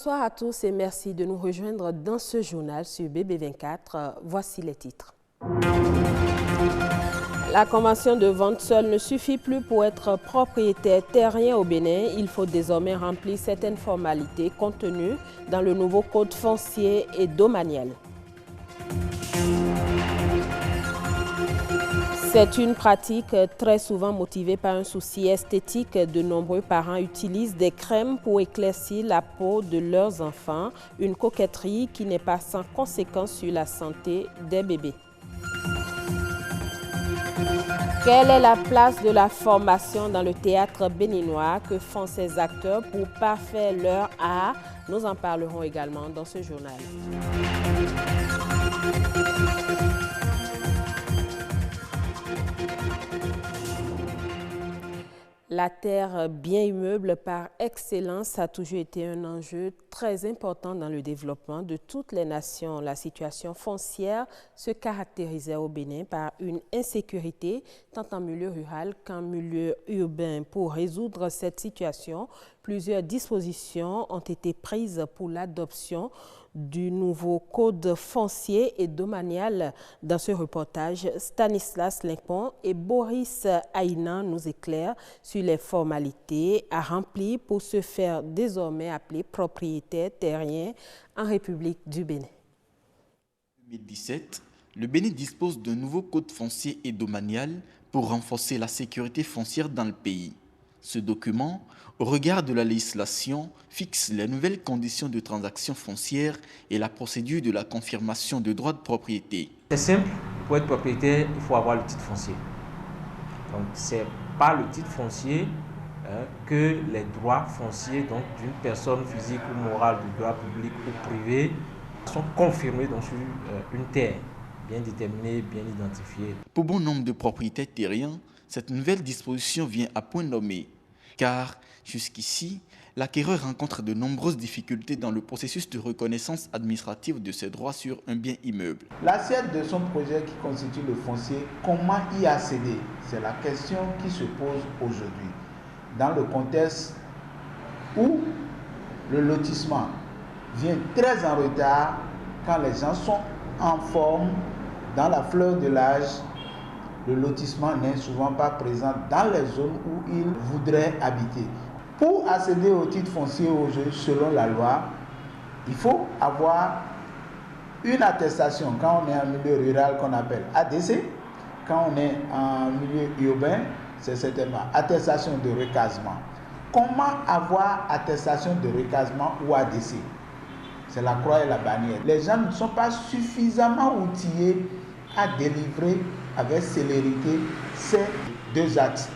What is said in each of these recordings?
Bonsoir à tous et merci de nous rejoindre dans ce journal sur BB24. Voici les titres. La convention de vente seule ne suffit plus pour être propriétaire terrien au Bénin. Il faut désormais remplir certaines formalités contenues dans le nouveau code foncier et domanial. C'est une pratique très souvent motivée par un souci esthétique. De nombreux parents utilisent des crèmes pour éclaircir la peau de leurs enfants, une coquetterie qui n'est pas sans conséquence sur la santé des bébés. Quelle est la place de la formation dans le théâtre béninois? Que font ces acteurs pour parfaire leur art? Nous en parlerons également dans ce journal. La terre bien immeuble par excellence a toujours été un enjeu très important dans le développement de toutes les nations. La situation foncière se caractérisait au Bénin par une insécurité tant en milieu rural qu'en milieu urbain. Pour résoudre cette situation, plusieurs dispositions ont été prises pour l'adoption du nouveau code foncier et domanial. Dans ce reportage, Stanislas Limpon et Boris Aïnan nous éclairent sur les formalités à remplir pour se faire désormais appeler propriétaire terrien en République du Bénin. En 2017, le Bénin dispose d'un nouveau code foncier et domanial pour renforcer la sécurité foncière dans le pays. Ce document, au regard de la législation, fixe les nouvelles conditions de transaction foncière et la procédure de la confirmation de droits de propriété. C'est simple, pour être propriétaire, il faut avoir le titre foncier. Donc, c'est par le titre foncier que les droits fonciers d'une personne physique ou morale, du droit public ou privé, sont confirmés sur une terre bien déterminée, bien identifiée. Pour bon nombre de propriétaires terriens, cette nouvelle disposition vient à point nommé, car jusqu'ici, l'acquéreur rencontre de nombreuses difficultés dans le processus de reconnaissance administrative de ses droits sur un bien immeuble. L'assiette de son projet qui constitue le foncier, comment y accéder? C'est la question qui se pose aujourd'hui. Dans le contexte où le lotissement vient très en retard, quand les gens sont en forme, dans la fleur de l'âge, le lotissement n'est souvent pas présent dans les zones où ils voudraient habiter. Pour accéder au titre foncier aujourd'hui, selon la loi, il faut avoir une attestation quand on est en milieu rural qu'on appelle ADC. Quand on est en milieu urbain, c'est certainement attestation de recasement. Comment avoir attestation de recasement ou ADC? C'est la croix et la bannière. Les gens ne sont pas suffisamment outillés à délivrer avec célérité ces deux axes.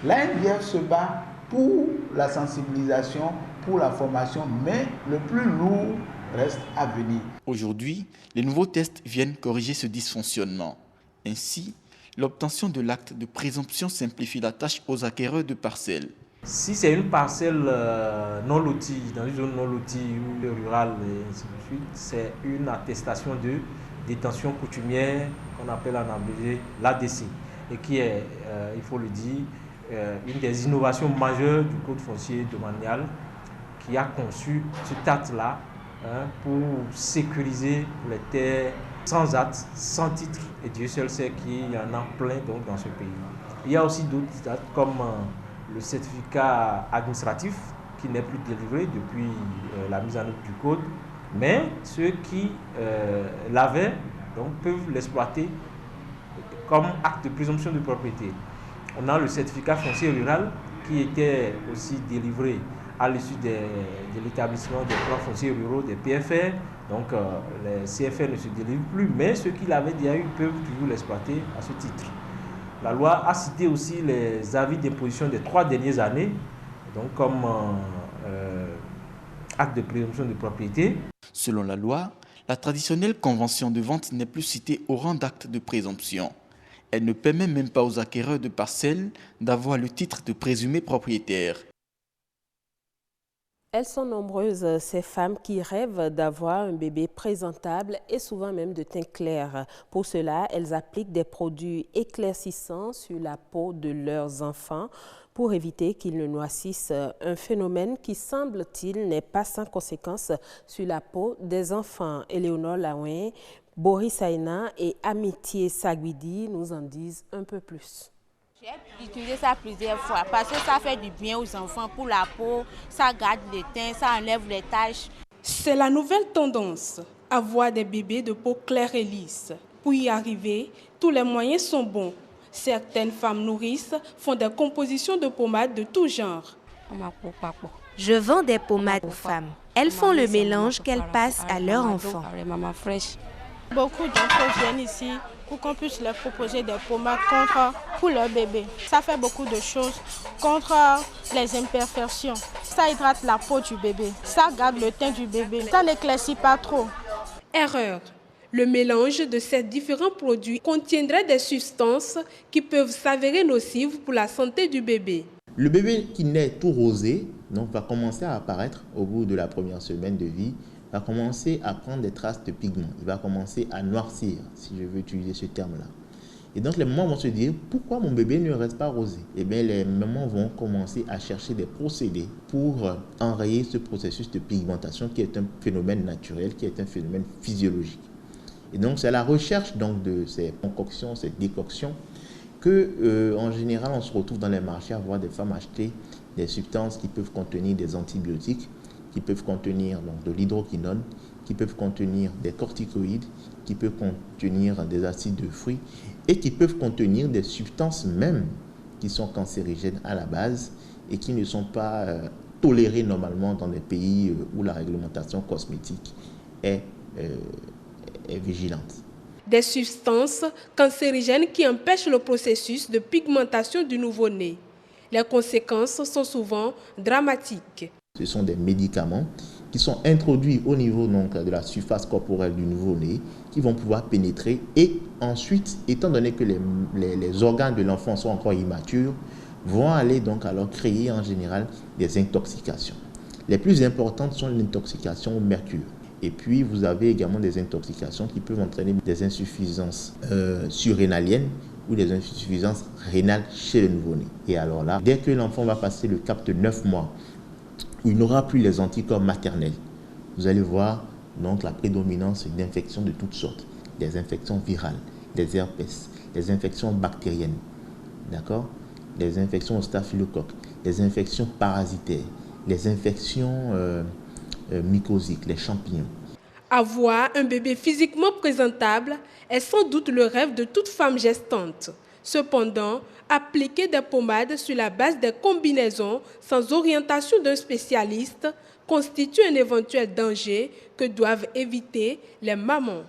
L'ANDF se bat pour la sensibilisation, pour la formation, mais le plus lourd reste à venir. Aujourd'hui, les nouveaux tests viennent corriger ce dysfonctionnement. Ainsi, l'obtention de l'acte de présomption simplifie la tâche aux acquéreurs de parcelles. Si c'est une parcelle non lotie, dans une zone non lotie, rurale et ainsi de suite, c'est une attestation de détention coutumière qu'on appelle en abrégé l'ADC et qui est, il faut le dire, une des innovations majeures du code foncier domanial qui a conçu cet acte-là pour sécuriser les terres sans acte, sans titre, et Dieu seul sait qu'il y en a plein dans ce pays. Il y a aussi d'autres actes comme le certificat administratif qui n'est plus délivré depuis la mise en œuvre du code, mais ceux qui l'avaient peuvent l'exploiter comme acte de présomption de propriété. On a le certificat foncier rural qui était aussi délivré à l'issue de l'établissement des plans fonciers ruraux, des PFR. Donc les CFR ne se délivrent plus, mais ceux qui l'avaient déjà eu peuvent toujours l'exploiter à ce titre. La loi a cité aussi les avis d'imposition des 3 dernières années, donc comme acte de présomption de propriété. Selon la loi, la traditionnelle convention de vente n'est plus citée au rang d'acte de présomption. Elle ne permet même pas aux acquéreurs de parcelles d'avoir le titre de présumé propriétaire. Elles sont nombreuses, ces femmes qui rêvent d'avoir un bébé présentable et souvent même de teint clair. Pour cela, elles appliquent des produits éclaircissants sur la peau de leurs enfants pour éviter qu'ils ne noircissent, un phénomène qui, semble-t-il, n'est pas sans conséquence sur la peau des enfants. Éléonore Laouin, Boris Aina et Amitié Saguidi nous en disent un peu plus. J'ai utilisé ça plusieurs fois parce que ça fait du bien aux enfants pour la peau, ça garde les teints, ça enlève les taches. C'est la nouvelle tendance, avoir des bébés de peau claire et lisse. Pour y arriver, tous les moyens sont bons. Certaines femmes nourrices font des compositions de pommades de tout genre. Je vends des pommades aux femmes. Elles font le mélange qu'elles passent à leurs enfants. Beaucoup d'enfants viennent ici pour qu'on puisse leur proposer des pommades pour leur bébé. Ça fait beaucoup de choses contre les imperfections. Ça hydrate la peau du bébé, ça garde le teint du bébé, ça n'éclaircit pas trop. Erreur. Le mélange de ces différents produits contiendrait des substances qui peuvent s'avérer nocives pour la santé du bébé. Le bébé qui naît tout rosé donc, va commencer à apparaître au bout de la première semaine de vie, va commencer à prendre des traces de pigments. Il va commencer à noircir, si je veux utiliser ce terme-là. Et donc, les mamans vont se dire, pourquoi mon bébé ne reste pas rosé? Eh bien, les mamans vont commencer à chercher des procédés pour enrayer ce processus de pigmentation qui est un phénomène naturel, qui est un phénomène physiologique. Et donc, c'est la recherche donc, de ces concoctions, ces décoctions, que, en général, on se retrouve dans les marchés à voir des femmes acheter des substances qui peuvent contenir des antibiotiques, qui peuvent contenir donc, de l'hydroquinone, qui peuvent contenir des corticoïdes, qui peuvent contenir des acides de fruits et qui peuvent contenir des substances même qui sont cancérigènes à la base et qui ne sont pas tolérées normalement dans des pays où la réglementation cosmétique est vigilante. Des substances cancérigènes qui empêchent le processus de pigmentation du nouveau-né. Les conséquences sont souvent dramatiques. Ce sont des médicaments qui sont introduits au niveau donc, de la surface corporelle du nouveau-né, qui vont pouvoir pénétrer et ensuite, étant donné que les organes de l'enfant sont encore immatures, vont aller donc alors créer en général des intoxications. Les plus importantes sont l'intoxication au mercure. Et puis, vous avez également des intoxications qui peuvent entraîner des insuffisances surrénaliennes ou des insuffisances rénales chez le nouveau-né. Et alors là, dès que l'enfant va passer le cap de 9 mois, où il n'aura plus les anticorps maternels, vous allez voir donc la prédominance d'infections de toutes sortes, des infections virales, des herpès, des infections bactériennes, d'accord, des infections au staphylocoque, des infections parasitaires, les infections mycosiques, les champignons. Avoir un bébé physiquement présentable est sans doute le rêve de toute femme gestante. Cependant, appliquer des pommades sur la base des combinaisons sans orientation d'un spécialiste constitue un éventuel danger que doivent éviter les mamans.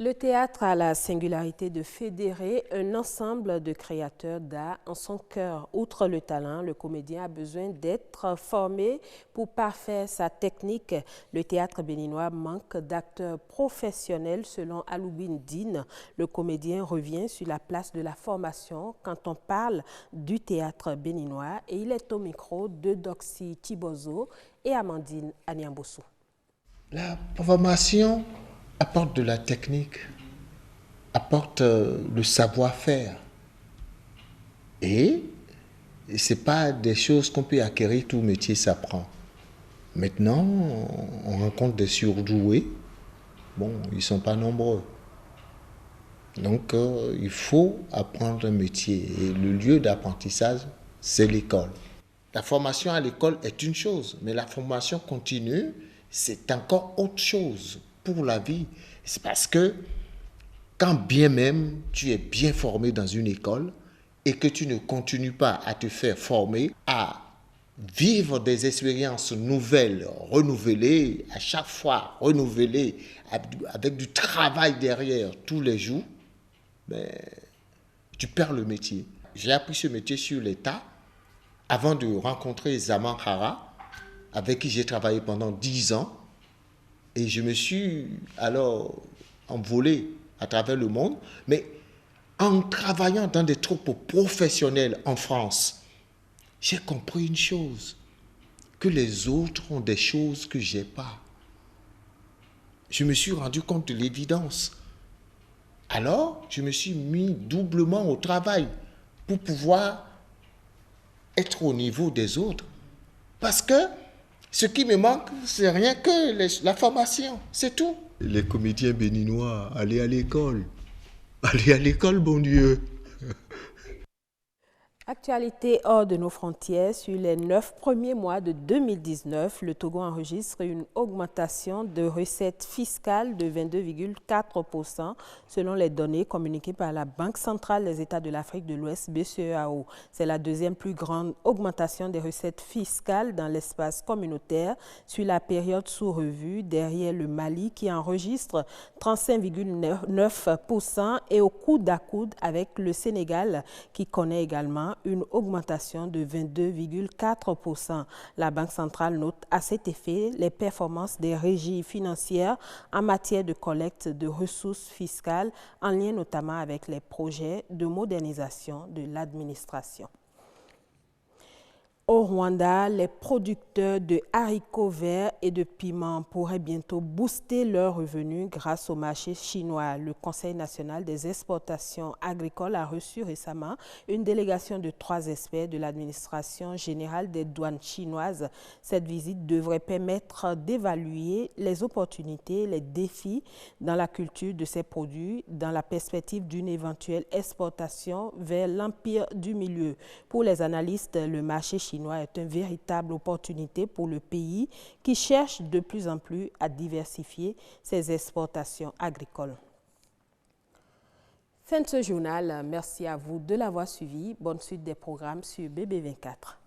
Le théâtre a la singularité de fédérer un ensemble de créateurs d'art en son cœur. Outre le talent, le comédien a besoin d'être formé pour parfaire sa technique. Le théâtre béninois manque d'acteurs professionnels selon Aloubine Dine. Le comédien revient sur la place de la formation quand on parle du théâtre béninois et il est au micro de Doxy Thibozo et Amandine Aniambossou. La formation apporte de la technique, apporte le savoir-faire. Et ce n'est pas des choses qu'on peut acquérir, tout métier s'apprend. Maintenant, on rencontre des surdoués. Bon, ils ne sont pas nombreux. Donc, il faut apprendre un métier. Et le lieu d'apprentissage, c'est l'école. La formation à l'école est une chose, mais la formation continue, c'est encore autre chose. Pour la vie, c'est parce que quand bien même tu es bien formé dans une école et que tu ne continues pas à te faire former, à vivre des expériences nouvelles, renouvelées, à chaque fois renouvelées, avec du travail derrière tous les jours, ben, tu perds le métier. J'ai appris ce métier sur l'État avant de rencontrer Zaman Hara, avec qui j'ai travaillé pendant 10 ans. Et je me suis alors envolé à travers le monde, mais en travaillant dans des troupes professionnelles en France, j'ai compris une chose, que les autres ont des choses que je n'ai pas. Je me suis rendu compte de l'évidence. Alors, je me suis mis doublement au travail pour pouvoir être au niveau des autres. Parce que ce qui me manque, c'est rien que la formation, c'est tout. Les comédiens béninois, allez à l'école. Allez à l'école, bon Dieu. Actualité hors de nos frontières, sur les 9 premiers mois de 2019, le Togo enregistre une augmentation de recettes fiscales de 22,4% selon les données communiquées par la Banque centrale des États de l'Afrique de l'Ouest, BCEAO. C'est la deuxième plus grande augmentation des recettes fiscales dans l'espace communautaire sur la période sous revue, derrière le Mali qui enregistre 35,9% et au coude à coude avec le Sénégal qui connaît également une augmentation de 22,4%. La Banque centrale note à cet effet les performances des régies financières en matière de collecte de ressources fiscales, en lien notamment avec les projets de modernisation de l'administration. Au Rwanda, les producteurs de haricots verts et de piments pourraient bientôt booster leurs revenus grâce au marché chinois. Le Conseil national des exportations agricoles a reçu récemment une délégation de 3 experts de l'administration générale des douanes chinoises. Cette visite devrait permettre d'évaluer les opportunités et les défis dans la culture de ces produits dans la perspective d'une éventuelle exportation vers l'empire du milieu. Pour les analystes, le marché chinois est une véritable opportunité pour le pays qui cherche de plus en plus à diversifier ses exportations agricoles. Fin de ce journal. Merci à vous de l'avoir suivi. Bonne suite des programmes sur BB24.